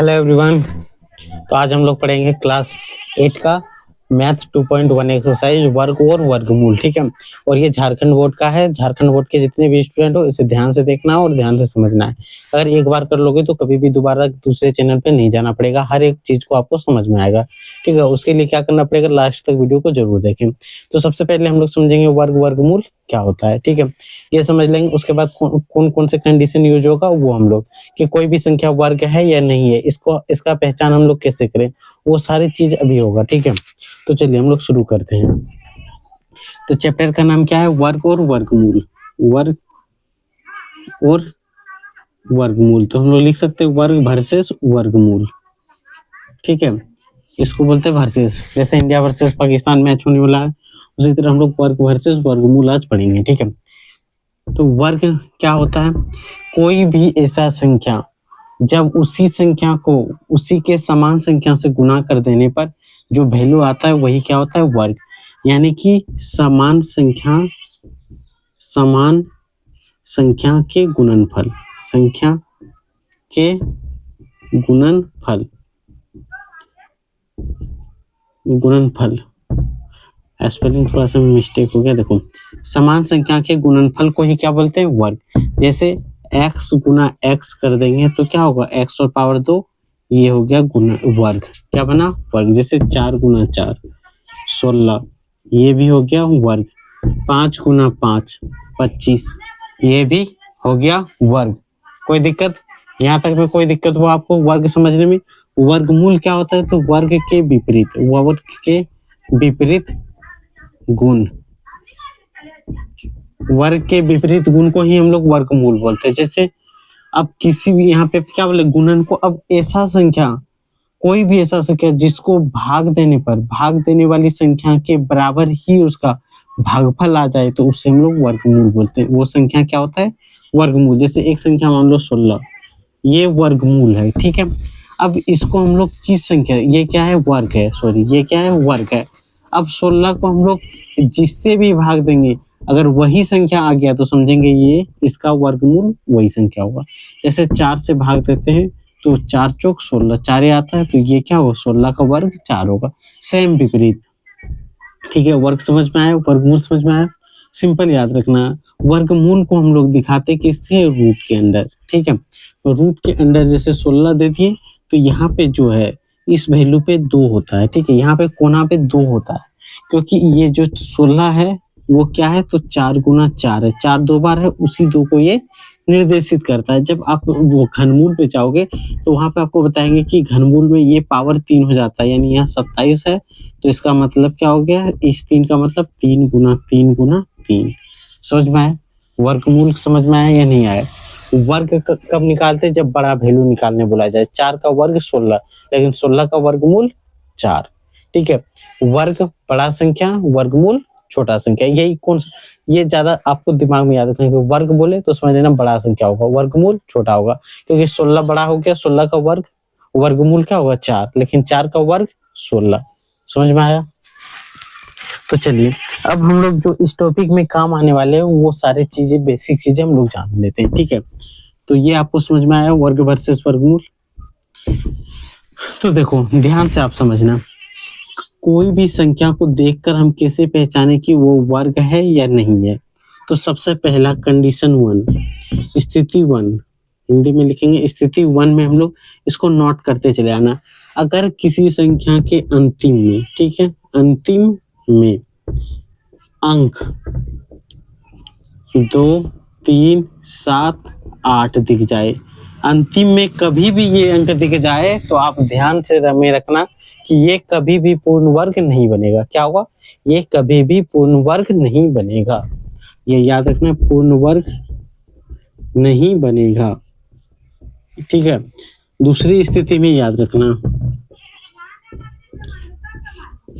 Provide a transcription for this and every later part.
Hello everyone. तो आज हम लोग पढ़ेंगे क्लास 8 का मैथ 2.1 एक्सरसाइज वर्ग और वर्गमूल। ठीक है, और ये झारखंड बोर्ड का है। झारखंड बोर्ड के जितने भी स्टूडेंट हो इसे ध्यान से देखना है और ध्यान से समझना है। अगर एक बार कर लोगे तो कभी भी दोबारा दूसरे चैनल पे नहीं जाना पड़ेगा, हर एक चीज को आपको समझ में आएगा। ठीक है, उसके लिए क्या करना पड़ेगा, लास्ट तक वीडियो को जरूर देखें। तो सबसे पहले हम लोग समझेंगे वर्ग वर्गमूल क्या होता है। ठीक है, ये समझ लेंगे। उसके बाद कौन कौन से कंडीशन यूज होगा वो हम लोग, कि कोई भी संख्या वर्ग है या नहीं है, इसका पहचान हम लोग कैसे करें, वो सारी चीज अभी होगा। ठीक है, तो चलिए हम लोग शुरू करते हैं। तो चैप्टर का नाम क्या है, वर्ग और वर्गमूल। वर्ग और वर्गमूल, तो हम लोग लिख सकते हैं वर्ग वर्सेस वर्गमूल। ठीक है, इसको बोलते हैं वर्सेस। जैसे इंडिया वर्सेस पाकिस्तान मैच होने वाला है, उसी तरह हम लोग वर्ग वर्सेस वर्गमूल आज पढ़ेंगे। ठीक है, तो वर्ग क्या होता है, कोई भी ऐसा संख्या जब उसी संख्या को उसी के समान संख्या से गुणा कर देने पर जो वैल्यू आता है वही क्या होता है, वर्ग। यानी कि समान संख्या के गुणनफल, संख्या के गुणनफल स्पेलिंग थोड़ा सा मिस्टेक हो गया। देखो, समान संख्या के गुणनफल को ही क्या बोलते हैं, वर्ग। जैसे x गुना x कर देंगे तो क्या होगा, x और पावर 2, ये हो गया गुना वर्ग। क्या बना, वर्ग। जैसे 4 गुना 4 16, ये भी हो गया वर्ग। 5 गुना 5 25, ये भी हो गया वर्ग। कोई दिक्कत, यहाँ तक में कोई दिक्कत हो आपको वर्ग समझने में। वर्गमूल क्या होता है, तो वर्ग के विपरीत गुण, वर्ग के विपरीत गुण को ही हम लोग वर्गमूल बोलते हैं। जैसे अब किसी भी यहाँ पे क्या बोले, गुणन को, अब ऐसा संख्या, कोई भी ऐसा संख्या जिसको भाग देने वाली संख्या के बराबर ही उसका भागफल आ जाए तो उसे हम लोग वर्गमूल बोलते हैं। वो संख्या क्या होता है, वर्गमूल। जैसे एक संख्या मान लो 16, ये वर्गमूल है। ठीक है, अब इसको हम लोग किस संख्या, ये क्या है, वर्ग है, सॉरी ये क्या है, वर्ग है। अब 16 को हम लोग जिससे भी भाग देंगे, अगर वही संख्या आ गया तो समझेंगे ये इसका वर्गमूल वही संख्या होगा। जैसे 4 से भाग देते हैं तो 4 चौक 16, 4 आता है तो ये क्या होगा, 16 का वर्ग 4 होगा। सेम विपरीत। ठीक है, वर्ग समझ में आया, वर्गमूल समझ में आया। सिंपल याद रखना, वर्गमूल को हम लोग दिखाते किससे, रूट के अंदर। ठीक है, रूट के अंदर जैसे 16 दे दिए तो यहाँ पे जो है इस वैल्यू पे 2 होता है। ठीक है, यहाँ पे कोना पे 2 होता है, क्योंकि ये जो 16 है वो क्या है, तो 4 गुना 4 है, 4 2 बार है, उसी 2 को ये निर्देशित करता है। जब आप वो घनमूल पे जाओगे तो वहां पे आपको बताएंगे कि घनमूल में ये पावर 3 हो जाता है, यानी यहाँ 27 है तो इसका मतलब क्या हो गया, इस 3 का मतलब 3 गुना 3 गुना 3। समझ में आया, वर्गमूल समझ में आया या नहीं आया। वर्ग कब निकालते, जब बड़ा वैल्यू निकालने बोला जाए। 4 का वर्ग 16, लेकिन 16 का वर्गमूल 4। ठीक है, वर्ग बड़ा संख्या, वर्गमूल छोटा संख्या। यही कौन, ये ज्यादा आपको दिमाग में याद रखना है। वर्ग बोले तो समझ लेना बड़ा संख्या होगा, वर्गमूल छोटा होगा, क्योंकि 16 बड़ा हो गया, 16 का वर्ग, वर्गमूल क्या होगा 4, लेकिन 4 का वर्ग 16। समझ में आया। तो चलिए अब हम लोग जो इस टॉपिक में काम आने वाले हैं वो सारी चीजें, बेसिक चीजें हम लोग जान लेते हैं। ठीक है, तो ये आपको समझ में आया, वर्ग वर्सेस वर्गमूल। तो देखो ध्यान से आप समझना, कोई भी संख्या को देखकर हम कैसे पहचाने कि वो वर्ग है या नहीं है। तो सबसे पहला कंडीशन 1, स्थिति 1, हिंदी में लिखेंगे स्थिति 1 में हम लोग इसको नोट करते चले आना। अगर किसी संख्या के अंतिम में, ठीक है, अंतिम में अंक 2 3 7 8 दिख जाए, अंतिम में कभी भी ये अंक दिख जाए तो आप ध्यान से में रखना कि ये कभी भी पूर्ण वर्ग नहीं बनेगा। क्या होगा, ये कभी भी पूर्ण वर्ग नहीं बनेगा। ये याद रखना, पूर्ण वर्ग नहीं बनेगा। ठीक है, दूसरी स्थिति में याद रखना,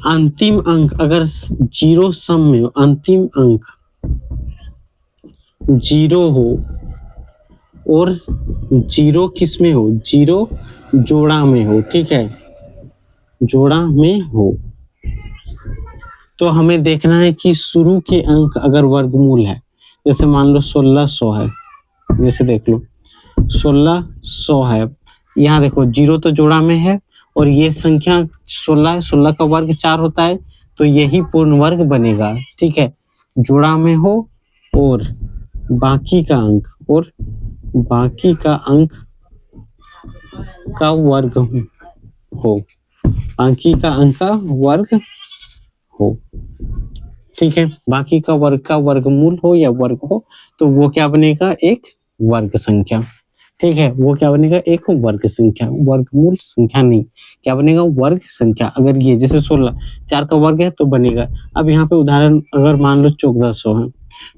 अंतिम अंक अगर 0 सम में हो, अंतिम अंक 0 हो और 0 किस में हो, 0 जोड़ा में हो। ठीक है, जोड़ा में हो तो हमें देखना है कि शुरू के अंक अगर वर्गमूल है, जैसे मान लो 1600 है, जैसे देख लो 1600 है यहाँ देखो 0 तो जोड़ा में है और ये संख्या 16 है, 16 का वर्ग 4 होता है, तो यही पूर्ण वर्ग बनेगा। ठीक है, जोड़ा में हो और बाकी का अंक का वर्ग हो, बाकी का अंक का वर्ग हो। ठीक है, बाकी का वर्गमूल हो या वर्ग हो, तो वो क्या बनेगा, एक वर्ग संख्या। ठीक है, वो क्या बनेगा, एक वर्ग संख्या, वर्गमूल संख्या नहीं, क्या बनेगा, वर्ग संख्या। अगर ये जैसे 16 4 का वर्ग है तो बनेगा। अब यहाँ पे उदाहरण अगर मान लो 1400 है,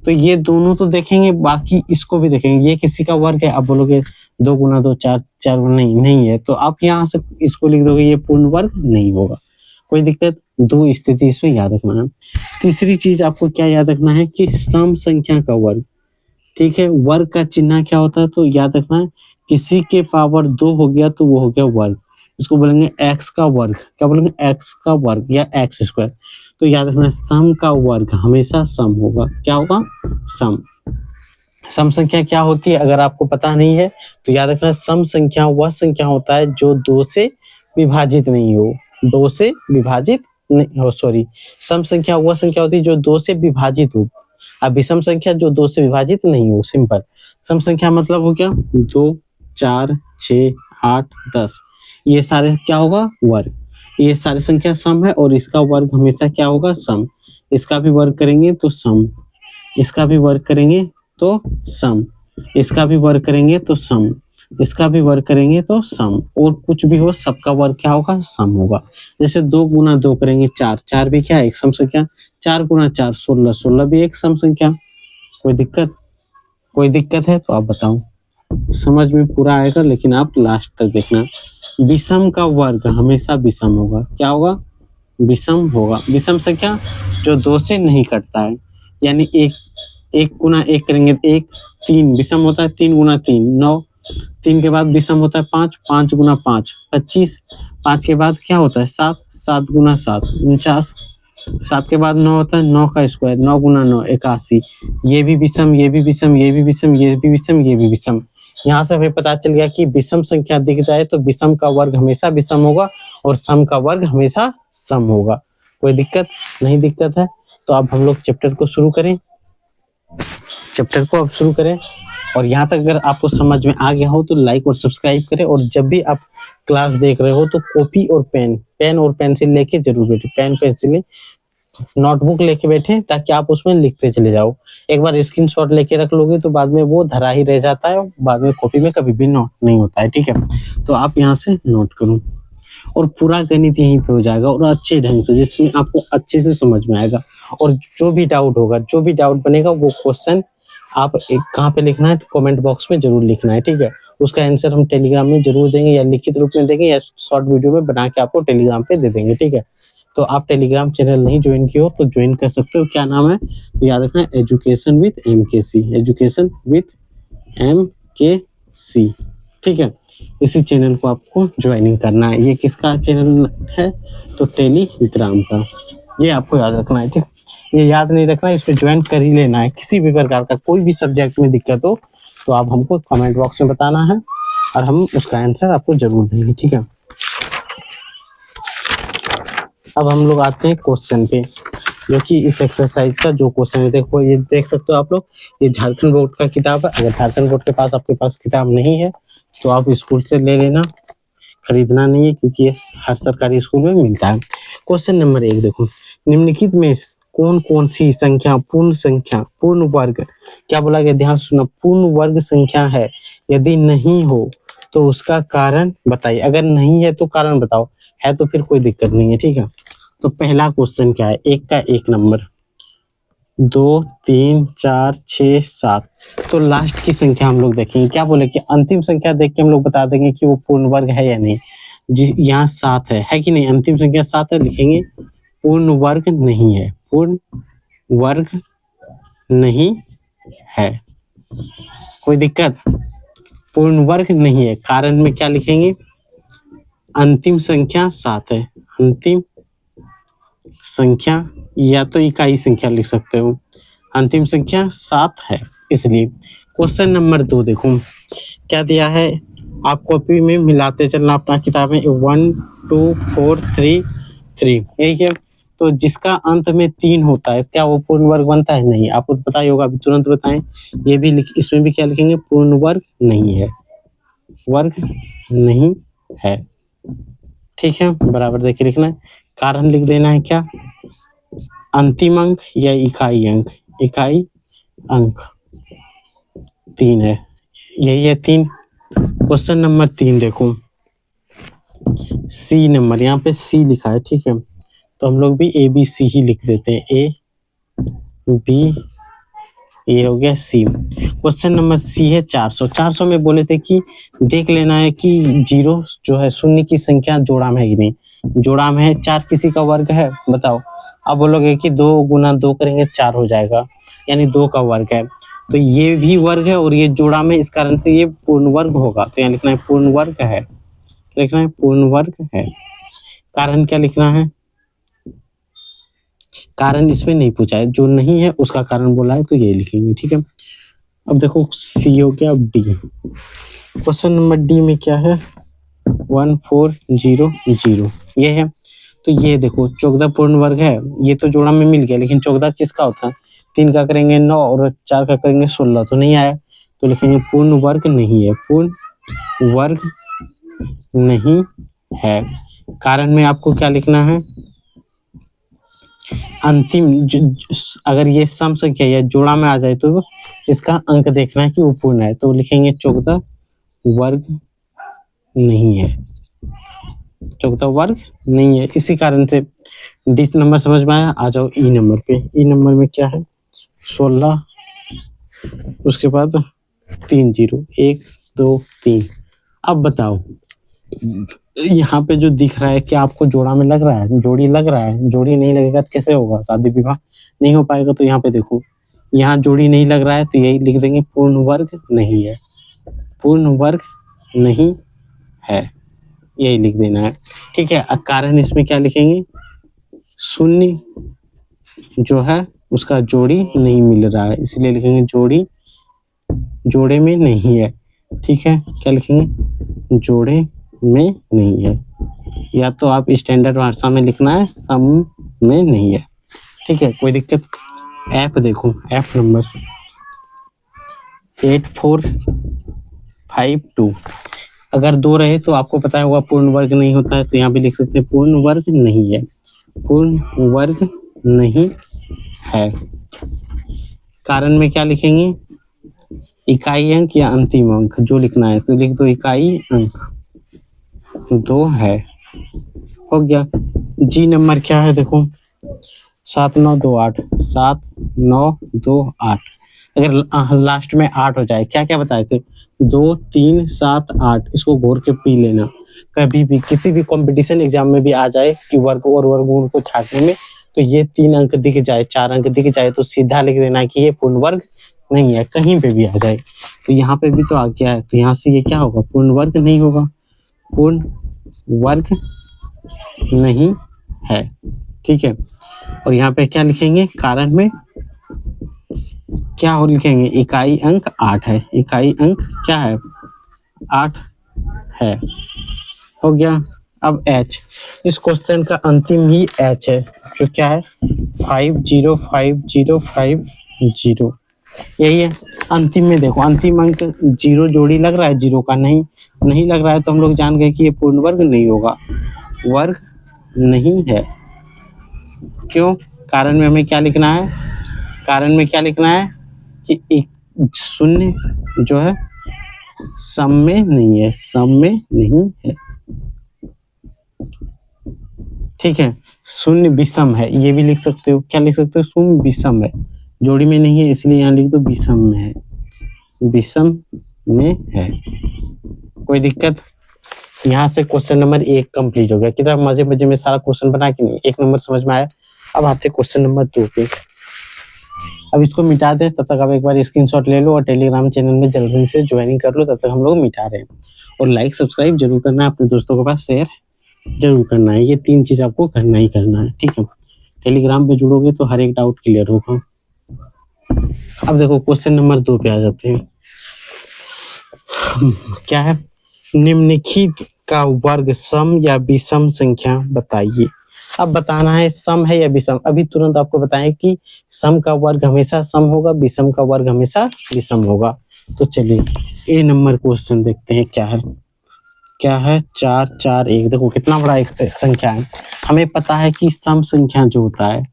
तो ये दोनों तो देखेंगे, बाकी इसको भी देखेंगे। ये किसी का वर्ग है, आप बोलोगे 2 गुना 2 4, 4 नहीं है, तो आप यहाँ से इसको लिख दोगे, ये पूर्ण वर्ग नहीं होगा। कोई दिक्कत, दो स्थिति इसमें याद रखना है। तीसरी चीज आपको क्या याद रखना है कि सम संख्या का वर्ग। ठीक है, वर्ग का चिन्ह क्या होता है, तो याद रखना है, किसी के पावर 2 हो गया तो वो हो गया वर्ग, इसको बोलेंगे x का वर्ग। क्या बोलेंगे, x का वर्ग या x स्क्वायर। तो याद रखना सम का वर्ग हमेशा सम होगा। क्या होगा, सम। सम संख्या क्या होती है, अगर आपको पता नहीं है तो याद रखना, सम संख्या वह संख्या होता है जो 2 से विभाजित नहीं हो। 2 से विभाजित नहीं हो, सॉरी, सम संख्या वह संख्या होती है जो 2 से विभाजित हो। अब विषम संख्या जो 2 से विभाजित नहीं हो, सिंपल। सम संख्या मतलब हो क्या, 2 4 6 8 10, ये सारे क्या होगा, वर्ग। ये सारी संख्या सम है और इसका वर्ग हमेशा क्या होगा, सम। इसका भी वर्ग करेंगे तो सम, इसका भी वर्ग करेंगे तो सम, इसका भी वर्ग करेंगे तो सम, इसका भी वर्ग करेंगे तो सम, और कुछ भी हो सबका वर्ग क्या होगा, सम होगा। जैसे 2 गुना 2 करेंगे 4, 4 भी क्या है, एक सम संख्या। 4 गुना 4 16, 16 भी एक सम संख्या। कोई दिक्कत, कोई दिक्कत है तो आप बताओ, समझ में पूरा आएगा, लेकिन आप लास्ट तक देखना। विषम का वर्ग हमेशा विषम होगा। क्या होगा, विषम होगा। विषम संख्या जो 2 से नहीं कटता है, यानी एक गुना 1 करेंगे 1, 3 विषम होता है, 3 गुना 3 9, 3 के बाद विषम होता है 5, 5 गुना 5 25, 5 के बाद क्या होता है 7, 7 गुना 7 49, 7 के बाद 9 होता है, 9 का स्क्वायर, 9 गुना 9 81, ये भी विषम, ये भी विषम, ये भी विषम, ये भी विषम, ये भी विषम। यहाँ से हमें पता चल गया कि विषम संख्या दिख जाए तो विषम का वर्ग हमेशा विषम होगा और सम का वर्ग हमेशा सम होगा। कोई दिक्कत नहीं, दिक्कत है तो अब हम लोग चैप्टर को शुरू करें। चैप्टर को अब शुरू करें, और यहाँ तक अगर आपको समझ में आ गया हो तो लाइक और सब्सक्राइब करें, और जब भी आप क्लास देख रहे हो तो कॉपी और पेन और पेंसिल लेके जरूर बैठे, पेन पेंसिल नोटबुक लेके बैठे, ताकि आप उसमें लिखते चले जाओ। एक बार स्क्रीनशॉट लेके रख लोगे तो बाद में वो धरा ही रह जाता है, बाद में कॉपी में कभी भी नोट नहीं होता है। ठीक है, तो आप यहाँ से नोट करो, और पूरा गणित यहीं पे हो जाएगा, और अच्छे ढंग से, जिसमें आपको अच्छे से समझ में आएगा। और जो भी डाउट होगा, जो भी डाउट बनेगा, वो क्वेश्चन आप एक कहाँ पे लिखना है, कमेंट बॉक्स में जरूर लिखना है। ठीक है, उसका आंसर हम टेलीग्राम में जरूर देंगे, या लिखित रूप में देंगे, या शॉर्ट वीडियो में बना के आपको टेलीग्राम पे दे देंगे। ठीक है, तो आप टेलीग्राम चैनल नहीं ज्वाइन किए हो तो ज्वाइन कर सकते हो। क्या नाम है, तो याद रखना, education with MKC, education with MKC। ठीक है, इसी चैनल को आपको ज्वाइनिंग करना है। ये किसका चैनल है, तो टेलीग्राम का, ये आपको याद रखना है। ठीक, ये याद नहीं रखना, इसमें ज्वाइन कर ही लेना है। किसी भी प्रकार का कोई भी सब्जेक्ट में दिक्कत हो तो आप हमको कमेंट बॉक्स में बताना है, और हम उसका आंसर आपको जरूर देंगे। ठीक है, अब हम लोग आते हैं क्वेश्चन पे, जो कि इस एक्सरसाइज का जो क्वेश्चन है, देखो ये देख सकते हो आप लोग, ये झारखंड बोर्ड का किताब है। अगर झारखंड बोर्ड के पास आपके पास किताब नहीं है तो आप स्कूल से ले लेना, खरीदना नहीं है, क्योंकि ये हर सरकारी स्कूल में मिलता है। क्वेश्चन नंबर 1 देखो, निम्नलिखित में कौन कौन सी संख्या पूर्ण वर्ग, क्या बोला गया, ध्यान से सुनो, पूर्ण वर्ग संख्या है, यदि नहीं हो तो उसका कारण बताइए। अगर नहीं है तो कारण बताओ, है तो फिर कोई दिक्कत नहीं है। ठीक है, तो पहला क्वेश्चन क्या है, 1 का 1 नंबर, 2 3 4 6 7, तो लास्ट की संख्या हम लोग देखेंगे। क्या बोले कि अंतिम संख्या देख के हम लोग बता देंगे कि वो पूर्ण वर्ग है या नहीं। जी, यहाँ 7 है कि नहीं, अंतिम संख्या 7 है, लिखेंगे पूर्ण वर्ग नहीं है, पूर्ण वर्ग नहीं है। कोई दिक्कत, पूर्ण वर्ग नहीं है, कारण में क्या लिखेंगे, अंतिम संख्या 7 है, अंतिम संख्या, या तो इकाई संख्या लिख सकते हो, अंतिम संख्या 7 है इसलिए। क्वेश्चन नंबर 2 देखो क्या दिया है, आप कॉपी में मिलाते चलना अपना किताब में 1 2 4 3 3 यही है। तो जिसका अंत में 3 होता है क्या वो पूर्ण वर्ग बनता है? नहीं। आपको तो पता ही होगा, अभी तुरंत बताएं। ये भी इसमें भी क्या लिखेंगे? पूर्ण वर्ग नहीं है, वर्ग नहीं है। ठीक है, बराबर देखिए लिखना है। कारण लिख देना है क्या? अंतिम अंक या इकाई अंक? इकाई अंक 3 है, यही है 3। क्वेश्चन नंबर 3 देखो, सी नंबर, यहाँ पे सी लिखा है। ठीक है, तो हम लोग भी ए बी सी ही लिख देते हैं। ए बी, ये हो गया सी। क्वेश्चन नंबर सी है 400। 400 में बोले थे कि देख लेना है कि जीरो जो है शून्य की संख्या जोड़ा में है कि नहीं। जोड़ा में है, 4 किसी का वर्ग है? बताओ। अब बोलोगे कि 2 गुना 2 करेंगे 4 हो जाएगा, यानी 2 का वर्ग है। तो ये भी वर्ग है और ये जोड़ा में, इस कारण से ये पूर्ण वर्ग होगा। तो यहाँ लिखना है पूर्ण वर्ग है, लिखना है पूर्ण वर्ग है। कारण क्या लिखना है? कारण इसमें नहीं पूछा है, जो नहीं है उसका कारण बोला है, तो ये लिखेंगे। ठीक है, अब देखो सी हो गया। अब डी, क्वेश्चन नंबर डी में क्या है? 1400 ये है। तो ये देखो 14 पूर्ण वर्ग है, ये तो जोड़ा में मिल गया, लेकिन 14 किसका होता है? 3 का करेंगे 9 और 4 का करेंगे 16, तो नहीं आया। तो लिखेंगे पूर्ण वर्ग नहीं है, पूर्ण वर्ग नहीं है। कारण में आपको क्या लिखना है? अंतिम अगर ये सम संख्या या जोड़ा में आ जाए तो इसका अंक देखना है कि वो पूर्ण है। तो लिखेंगे 14 वर्ग नहीं है, 14 वर्ग नहीं है। इसी कारण से डी नंबर समझ में आया। आ जाओ ई नंबर पे। ई नंबर में क्या है? 16, उसके बाद 3 0, 1 2 3। अब बताओ, यहाँ पे जो दिख रहा है क्या आपको जोड़ा में लग रहा है? जोड़ी लग रहा है? जोड़ी नहीं लगेगा तो कैसे होगा? शादी विवाह नहीं हो पाएगा। तो यहाँ पे देखो, यहाँ जोड़ी नहीं लग रहा है, तो यही लिख देंगे पूर्ण वर्ग नहीं है, पूर्ण वर्ग नहीं है, यही लिख देना है। ठीक है, कारण इसमें क्या लिखेंगे? शून्य जो है उसका जोड़ी नहीं मिल रहा है, इसलिए लिखेंगे जोड़ी जोड़े में नहीं है। ठीक है, क्या लिखेंगे? जोड़े में नहीं है, या तो आप स्टैंडर्ड भाषा में लिखना है सम में नहीं है। ठीक है, कोई दिक्कत? ऐप देखो, ऐप नंबर 8452। अगर 2 रहे तो आपको पता होगा पूर्ण वर्ग नहीं होता है, तो यहाँ पे लिख सकते हैं पूर्ण वर्ग नहीं है, पूर्ण वर्ग नहीं है। कारण में क्या लिखेंगे? इकाई अंक या अंतिम अंक जो लिखना है, तो लिख दो इकाई अंक 2 है। हो गया। जी नंबर क्या है? देखो 7928, 7928। अगर लास्ट में 8 हो जाए, क्या क्या बताए थे? 2 3 7 8, इसको घोर के पी लेना। कभी भी किसी भी कंपटीशन एग्जाम में भी आ जाए कि वर्ग और वर्गमूल को छांटने में, तो ये 3 अंक दिख जाए, 4 अंक दिख जाए, तो सीधा लिख देना कि ये पूर्ण वर्ग नहीं है, कहीं पे भी आ जाए। तो यहाँ पे भी तो आ गया है, तो यहाँ से ये क्या होगा? पूर्ण वर्ग नहीं होगा, पूर्ण वर्ग नहीं है। ठीक है, और यहाँ पे क्या लिखेंगे? कारण में क्या हो लिखेंगे? इकाई अंक 8 है, इकाई अंक क्या है? 8 है। हो गया। अब एच, इस क्वेश्चन का अंतिम ही एच है, जो क्या है? 505050, यही है। अंतिम में देखो, अंतिम अंक 0 जोड़ी लग रहा है? 0 का नहीं लग रहा है, तो हम लोग जान गए कि ये पूर्ण वर्ग नहीं होगा, वर्ग नहीं है। क्यों? कारण में हमें क्या लिखना है? कारण में क्या लिखना है कि एक शून्य जो है सम में नहीं है, सम में नहीं है। ठीक है, शून्य विषम है, ये भी लिख सकते हो। क्या लिख सकते हो? शून्य विषम है, जोड़ी में नहीं है, इसलिए यहाँ लिख दो विषम में है, विषम में है। कोई दिक्कत? यहाँ से क्वेश्चन नंबर 1 कंप्लीट हो गया। कितना मजे मजे में सारा क्वेश्चन बना कि नहीं? 1 नंबर समझ में आया। अब आते क्वेश्चन नंबर 2 पे। अब इसको मिटा दें, तब तक आप एक बार स्क्रीनशॉट ले लो और टेलीग्राम चैनल में जल्दी से ज्वाइनिंग कर लो। तब तक हम लोग मिटा रहे हैं, और लाइक सब्सक्राइब जरूर करना है, अपने दोस्तों के पास शेयर जरूर करना है। ये 3 चीज आपको करना ही करना है। ठीक है, टेलीग्राम पे जुड़ोगे तो हर एक डाउट क्लियर होगा। अब देखो क्वेश्चन नंबर 2 पे आ जाते हैं। क्या है? निम्नलिखित का वर्ग सम या विषम संख्या बताइए। अब बताना है सम है या विषम। अभी तुरंत आपको बताएं कि सम का वर्ग हमेशा सम होगा, विषम का वर्ग हमेशा विषम होगा। तो चलिए ए नंबर क्वेश्चन देखते हैं क्या है। क्या है 4 4 1। देखो कितना बड़ा एक संख्या है। हमें पता है कि सम संख्या जो होता है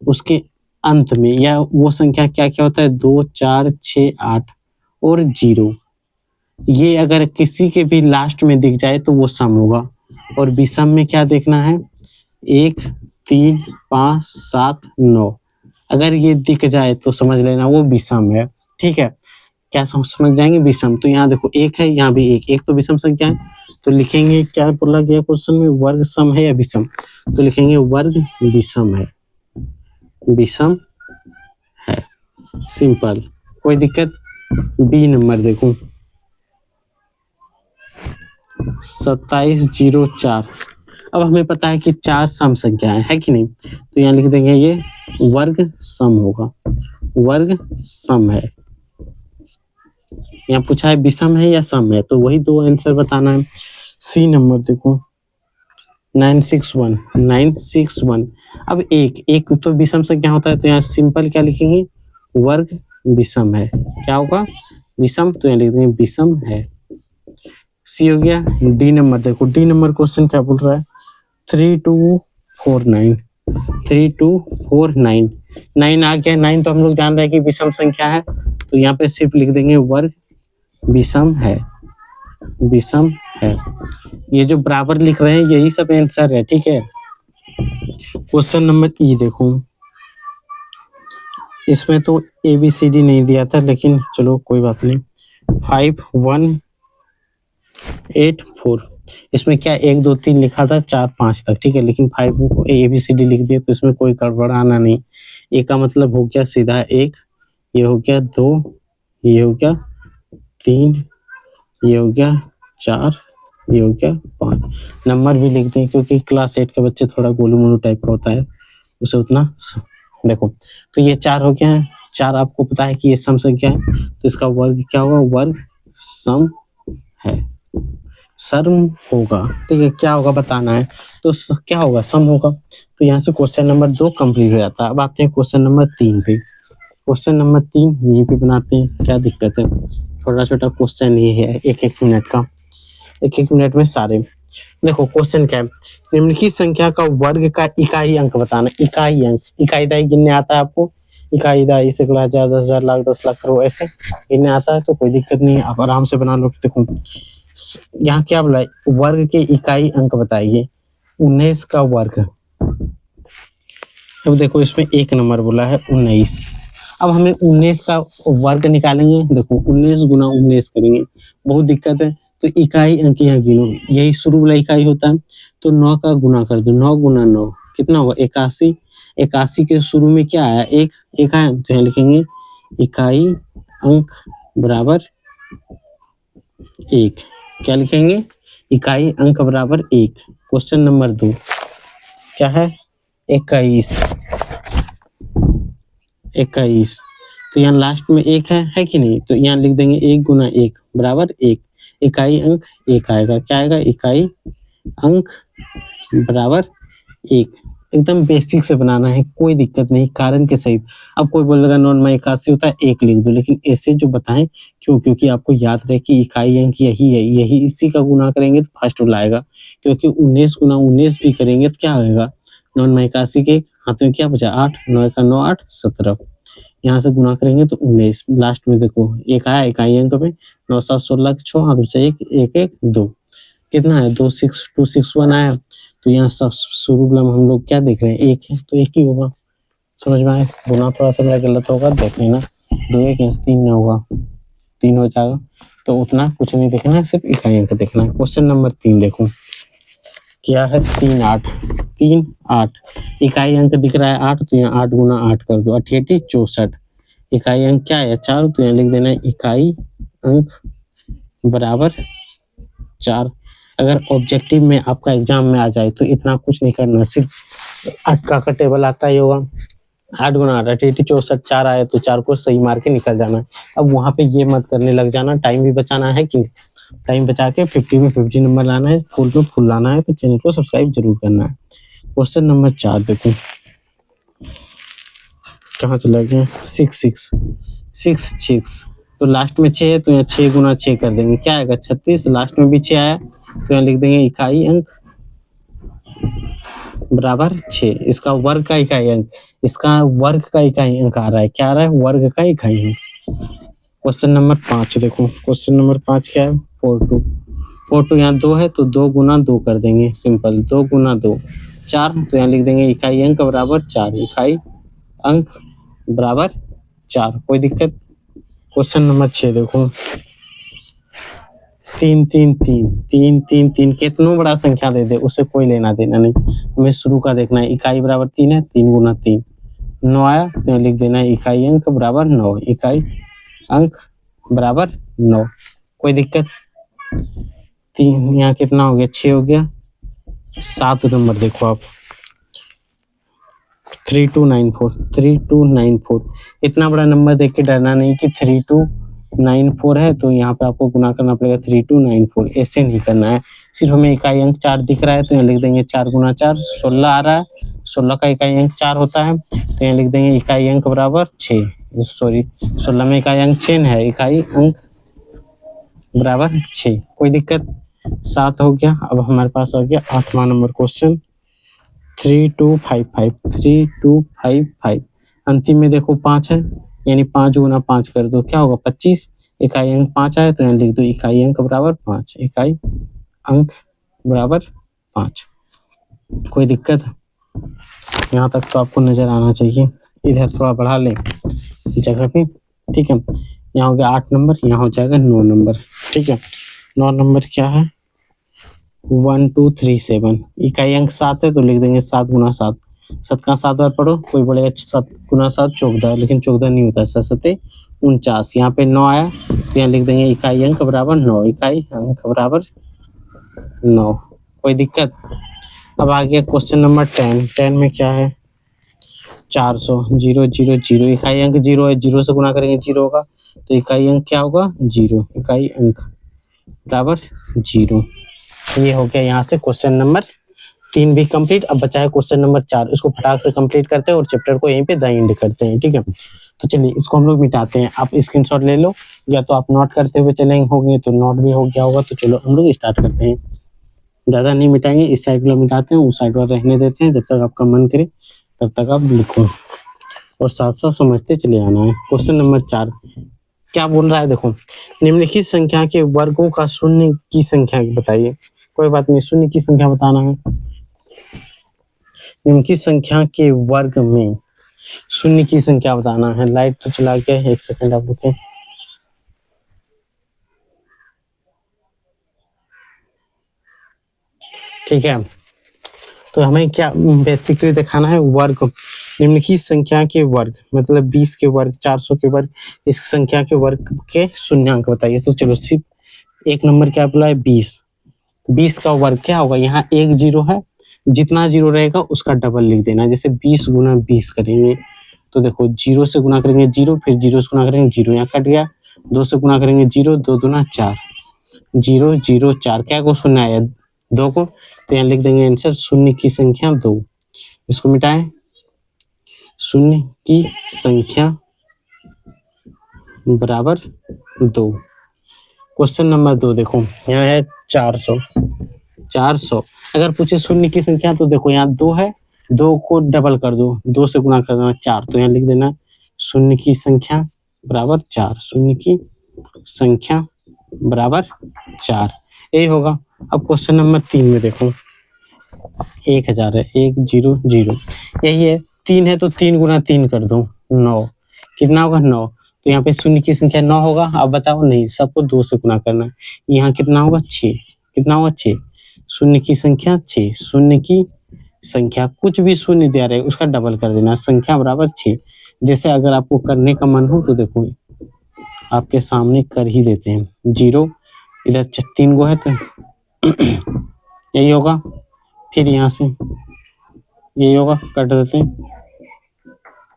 उसके अंत में या वो संख्या क्या क्या होता है 2 4 6 8 और 0। ये अगर किसी के भी लास्ट में दिख जाए तो वो सम होगा। और विषम में क्या देखना है 1 3 5 7 9। अगर ये दिख जाए तो समझ लेना वो विषम है। ठीक है, क्या समझ जाएंगे विषम। तो यहाँ देखो एक है, यहाँ भी एक तो विषम संख्या है। तो लिखेंगे क्या बोला गया क्वेश्चन में, वर्ग सम है या विषम। तो लिखेंगे वर्ग विषम है, विषम है, सिंपल, कोई दिक्कत। बी नंबर देखो 2704। अब हमें पता है कि 4 सम संख्या है कि नहीं। तो यहाँ लिख देंगे ये वर्ग सम होगा, वर्ग सम है। यहाँ पूछा है विषम है या सम है, तो वही दो आंसर बताना है। सी नंबर देखो 961 961। अब एक तो विषम संख्या होता है, तो यहाँ सिंपल क्या लिखेंगे वर्ग विषम है। क्या होगा विषम, तो यहाँ लिख देंगे विषम है। सी हो गया। डी नंबर देखो, डी नंबर क्वेश्चन क्या बोल रहा है 3249 3249। 9 आ गया, 9 तो हम लोग जान रहे हैं कि विषम संख्या है, तो यहाँ पे सिर्फ लिख देंगे वर्ग विषम है, विषम है। ये जो बराबर लिख रहे हैं यही सब आंसर है। ठीक है, क्वेश्चन नंबर ई देखो, इसमें तो ABCD नहीं दिया था, लेकिन चलो कोई बात नहीं। 5184। इसमें क्या 1 2 3 लिखा था 4 5 तक, ठीक है, लेकिन 5 को ABCD लिख दिया, तो इसमें कोई गड़बड़ाना नहीं। ए का मतलब हो गया सीधा 1, ये हो गया 2, ये हो गया 3, ये हो गया 4, ये हो गया 5। नंबर भी लिख दें क्योंकि क्लास 8 के बच्चे थोड़ा गोलू मोलू टाइप का होता है, उसे उतना देखो। तो ये 4 हो गया है, 4 आपको पता है कि ये सम संख्या है, तो इसका वर्ग क्या होगा वर्ग सम है, सर्म होगा। ठीक है, क्या होगा बताना है, तो क्या होगा सम होगा। तो यहाँ से क्वेश्चन नंबर 2 कंप्लीट हो जाता है। अब आते हैं क्वेश्चन नंबर 3 पे। क्वेश्चन नंबर 3 यहीं पे बनाते हैं, क्या दिक्कत है, छोटा छोटा क्वेश्चन ये है, 1 मिनट का, 1 मिनट में सारे। देखो क्वेश्चन क्या है, निम्नलिखित संख्या का वर्ग का इकाई अंक बताना। इकाई अंक, इकाई दाई गिनने आता है आपको, इकाई दाई से 1000 10,000 लाख 10 लाख करोड़ ऐसे गिनने आता है, तो कोई दिक्कत नहीं है, आप आराम से बना लो। देखो यहाँ क्या बोला है, वर्ग के इकाई अंक बताइए। 19 का वर्ग। अब देखो इसमें 1 नंबर बोला है 19। अब हमें 19 का वर्ग निकालेंगे। देखो 19 गुना 19 करेंगे, बहुत दिक्कत है। तो इकाई अंक यहाँ गिनो, यही शुरू वाला इकाई होता है, तो 9 का गुना कर दो। 9 गुना 9 कितना होगा 81। 81 के शुरू में क्या आया 1 आया, तो यहाँ लिखेंगे इकाई अंक बराबर 1। क्या लिखेंगे इकाई अंक बराबर 1। क्वेश्चन नंबर 2 क्या है 21। 21, तो यहाँ लास्ट में 1 है कि नहीं, तो यहाँ लिख देंगे 1 गुना 1 बराबर 1। इकाई अंक 1 आएगा, क्या आएगा इकाई अंक बराबर 1। एकदम बेसिक से बनाना है, कोई दिक्कत नहीं, कारण के सहित। अब कोई बोलेगा 9 9 81 होता है 1 लिख दो, लेकिन ऐसे जो बताएं क्यों, क्योंकि आपको याद रहे कि इकाई अंक यही है, यही इसी का गुना करेंगे तो फर्स्ट वाला आएगा। क्योंकि 19 गुना 19 भी करेंगे तो क्या होगा 9 9 81 के हाथ में क्या बचा 8, 9 का 9 8 17। यहाँ से गुना करेंगे तो 19, लास्ट में देखो 1 आया इकाई अंक में, 9 7 16 6 हाथ बचा 1 1 1 2, कितना है 26261 आया। तो यहाँ सब शुरू में हम लोग क्या देख रहे हैं 1 है, तो 1 ही होगा। समझ में आए, गुना थोड़ा सा मेरा गलत होगा देख लेना, 2 1 है 3 होगा, 3 हो जाएगा। तो उतना कुछ नहीं देखना है, सिर्फ इकाई अंक देखना है। क्वेश्चन नंबर 3 देखो क्या है 3 8 3 8। इकाई अंक दिख रहा है 8, तो यहाँ 8 गुना 8 कर दो, 8 8 64। इकाई अंक क्या है 4, तो यहाँ लिख देना है इकाई अंक बराबर 4। अगर ऑब्जेक्टिव में आपका एग्जाम में आ जाए तो इतना कुछ नहीं करना, सिर्फ 8 का टेबल आता ही होगा, 8 गुना 8 8 80 64, 4 आए तो 4 को सही मार के निकल जाना। अब वहां पे ये मत करने लग जाना, टाइम भी बचाना है कि टाइम बचा के 50 में 50 नंबर लाना है, फुल में फुल लाना है, तो चैनल को सब्सक्राइब जरूर करना है। क्वेश्चन नंबर 4 देखो, कहाँ चला गया, 6 तो लास्ट में 6 है तो यहाँ 6 गुना 6 कर देंगे, क्या आएगा 36। लास्ट में भी 6 आया तो यहाँ लिख देंगे इकाई अंक बराबर 6। इसका वर्ग का इकाई अंक, इसका वर्ग का इकाई अंक आ रहा है, क्या आ रहा है, वर्ग का इकाई अंक। क्वेश्चन नंबर 5 देखो, क्वेश्चन नंबर 5 क्या है, 4 यहाँ 2 है तो 2 गुना 2 कर देंगे, सिंपल 2 गुना 2 4, तो यहाँ लिख देंगे इकाई अंक बराबर 4, इकाई अंक बराबर 4, कोई दिक्कत। क्वेश्चन नंबर 6 देखो, 3 कितनों बड़ा संख्या दे दे उससे कोई लेना देना नहीं, हमें शुरू का देखना है। इकाई बराबर 3 है, 3 गुना 3 9 आया तो लिख देना है इकाई अंक बराबर 9, इकाई अंक बराबर 9, कोई दिक्कत। 3 यहाँ कितना हो गया, 6 हो गया। 7 नंबर देखो आप, 3294, इतना बड़ा नंबर देख के डरना नहीं कि 3294 है तो यहाँ पे आपको गुना करना पड़ेगा 3294, ऐसे नहीं करना है। सिर्फ हमें इकाई अंक 4 दिख रहा है तो यहाँ लिख देंगे 4 गुना 4 16 आ रहा है, 16 का इकाई अंक 4 होता है तो यहाँ लिख देंगे इकाई अंक बराबर 6, सॉरी 16 में इकाई अंक 6 है, इकाई अंक बराबर 6, कोई दिक्कत। 7 हो गया। अब हमारे पास आ गया 8वां नंबर क्वेश्चन, 3255, अंतिम में देखो 5 है यानी 5 गुना 5 कर दो, क्या होगा 25, इकाई अंक 5 आए तो यहाँ लिख दो इकाई अंक बराबर 5, इकाई अंक बराबर 5, कोई दिक्कत। यहाँ तक तो आपको नजर आना चाहिए, इधर थोड़ा बढ़ा लें जगह पे, ठीक है। यहाँ हो गया 8 नंबर, यहाँ हो जाएगा 9 नंबर, ठीक है। 9 नंबर क्या है, 1237, इकाई अंक 7 है तो लिख देंगे 7 गुना 7, 7 का 7 बार पढ़ो, कोई बोलेगा 7 गुना 7 14, लेकिन 14 नहीं होता, 7 7 49, यहाँ पे 9 आया तो यहाँ लिख देंगे इकाई अंक बराबर 9, इकाई अंक बराबर 9, कोई दिक्कत। अब आ गया क्वेश्चन नंबर 10 में क्या है, 400, 0 0 0, इकाई अंक 0 है, 0 से गुना करेंगे 0 होगा तो इकाई अंक क्या होगा 0, इकाई अंक बराबर 0। ये हो गया यहाँ से क्वेश्चन नंबर 3 भी कंप्लीट। अब बचा है क्वेश्चन नंबर 4, इसको फटाक से कंप्लीट करते हैं और चैप्टर को यहीं पे द एंड करते हैं, ठीक है। तो चलिए इसको हम लोग मिटाते हैं, आप स्क्रीनशॉट ले लो या तो आप नोट करते हुए चले होंगे तो नोट भी हो गया होगा, तो चलो हम लोग स्टार्ट करते हैं। ज़्यादा नहीं मिटाएंगे, इस साइड वाला मिटाते हैं, उस साइड वाला रहने देते हैं, जब तक आपका मन करे तब तक आप लिखो और साथ साथ समझते चले आना है। क्वेश्चन नंबर 4 क्या बोल रहा है, देखो निम्नलिखित संख्या के वर्गों का शून्य की संख्या बताइए। कोई बात नहीं, शून्य की संख्या बताना है, निम्नलिखित संख्या के वर्ग में शून्य की संख्या बताना है। लाइट तो चला गया है, 1 सेकंड आप रुके। ठीक है, तो हमें क्या बेसिकली दिखाना है, वर्ग, निम्नलिखित संख्या के वर्ग मतलब 20 के वर्ग, 400 के वर्ग, इस संख्या के वर्ग के शून्यांक बताइए। तो चलो सिर्फ 1 नंबर क्या बोला है, 20 का वर्ग क्या होगा, यहाँ 1 0 है, जितना 0 रहेगा उसका डबल लिख देना, जैसे 20 गुना 20 करेंगे तो देखो 0 से गुना करेंगे 0, फिर 0 से गुना करेंगे 0, यहाँ कट गया, 2 से गुना करेंगे 0, 2 दूना 4, 0 0 4, क्या को शून्य आया 2 को, तो यहाँ लिख देंगे आंसर शून्य की संख्या 2। इसको मिटाएं, शून्य की संख्या बराबर 2। क्वेश्चन नंबर 2 देखो, यहाँ है 400, अगर पूछे शून्य की संख्या तो देखो यहाँ 2 है, 2 को डबल कर दो, 2 से गुना कर देना 4, तो यहाँ लिख देना शून्य की संख्या बराबर 4, शून्य की संख्या बराबर 4, यही होगा। अब क्वेश्चन नंबर 3 में देखो 1000 है, 1 0 0, यही है, 3 है तो 3 गुना 3 कर दो 9, कितना होगा 9, तो यहाँ पे शून्य की संख्या 9 होगा। अब बताओ, नहीं सबको 2 से गुना करना है, यहाँ कितना होगा 6, कितना होगा 6, शून्य की संख्या 6, शून्य की संख्या कुछ भी शून्य दे रहे उसका डबल कर देना, संख्या बराबर 6। जैसे अगर आपको करने का मन हो तो देखो आपके सामने कर ही देते हैं, 0 इधर 3 गो है तो यही होगा, फिर यहाँ से यही होगा, कट देते हैं,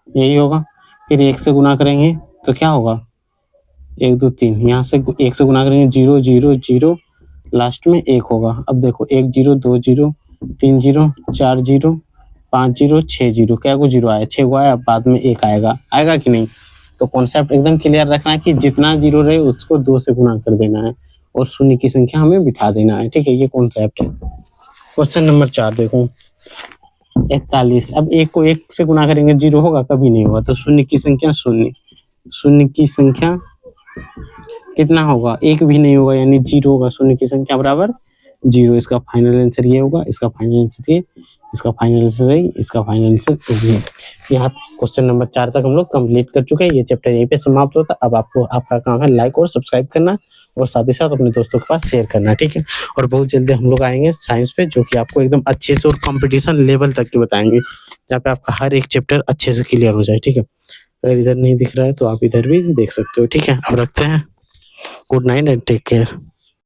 यही होगा, फिर 1 से गुना करेंगे तो क्या होगा 1 2 3 यहाँ से 1 से गुना करेंगे 0 0 0 लास्ट में 1 होगा। अब देखो 1 0 2 0 3 0 4 0 5 0 6 0 क्या को 0 आया 6 को आया, बाद में 1 आएगा कि नहीं। तो कॉन्सेप्ट एकदम क्लियर रखना है कि जितना 0 रहे उसको 2 से गुना कर देना है और शून्य की संख्या हमें बिठा देना है, ठीक है, ये कॉन्सेप्ट है। क्वेश्चन नंबर 4 देखो 41। अब 1 को 1 से गुना करेंगे 0 होगा, कभी नहीं होगा। तो शून्य की संख्या शून्य की संख्या कितना होगा, 1 भी नहीं होगा यानी 0 होगा। शून्य की संख्या बराबर 0। इसका फाइनल आंसर ये होगा, इसका फाइनल आंसर ये, इसका फाइनल आंसर ये, इसका फाइनल आंसर ये। यहाँ क्वेश्चन नंबर 4 तक हम लोग कंप्लीट कर चुके हैं। ये चैप्टर यहीं पे समाप्त होता है। अब आपको आपका काम है लाइक और सब्सक्राइब करना और साथ ही साथ अपने दोस्तों के पास शेयर करना, ठीक है। और बहुत जल्दी हम लोग आएंगे साइंस पे, जो कि आपको एकदम अच्छे से और कंपटीशन लेवल तक के बताएंगे, जहाँ पे आपका हर एक चैप्टर अच्छे से क्लियर हो जाए, ठीक है। अगर इधर नहीं दिख रहा है तो आप इधर भी देख सकते हो, ठीक है। अब रखते हैं। Good night and take care.